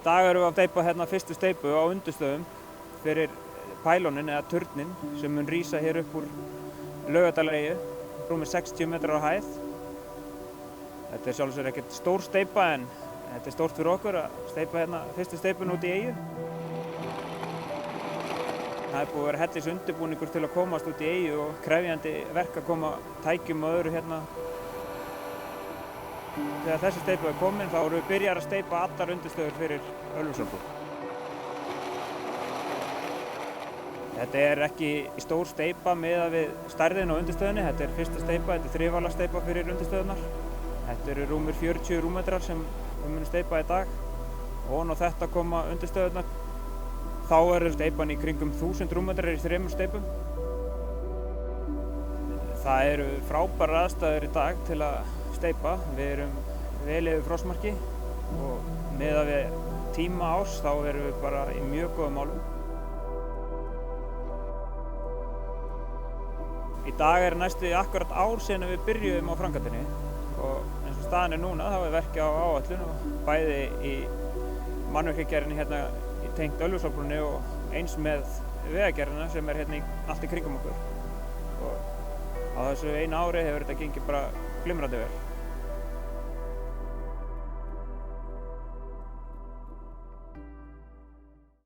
dag erum við að steypa hérna fyrstu steypu á undirstöðum fyrir pælónin eða turninn sem mun rísa hér upp úr Laugardalseyju, rúmir 60 metrar á hæð. Þetta er sjálfsögðu ekkert stór steypa en þetta er stórt fyrir okkur að steypa hérna fyrstu steypuna út í eyju. Það er búið að vera hellis undirbúningur til að komast út í eyju og krefjandi verk að koma tækjum og öðru hérna. Þegar þessi steypa er komin þá erum við byrjar að steypa allar undirstöður fyrir Ölfusárbrú. Þetta er ekki stór steypa miðað við stærðina á undirstöðinni. Þetta er fyrsta steypa, þetta er þrifala steypa fyrir undirstöðunar. Þetta eru rúmir 40 rúmmetrar sem við munum steypa í dag. Og á þetta koma undirstöðurnar. Þá er steypan í kringum 1000 rúmmetrar í 3 steypum. Það eru frábærar aðstæður í dag til að steypa. Við erum vel yfir frostmarki og miðað við tíma árs þá erum við bara í mjög góðum málum. Í dag er næstu akkurat ár síðan við byrjuðum á framkvæmdinni og eins og staðan er núna þá er verkið á áætlun og bæði í mannvirkjagerðinni hérna í tengt Ölfusárbrúnni og eins með vegagerðina sem er hérna allt í kringum okkur. Og á þessu eina ári hefur þetta gengið bara glimrandi vel.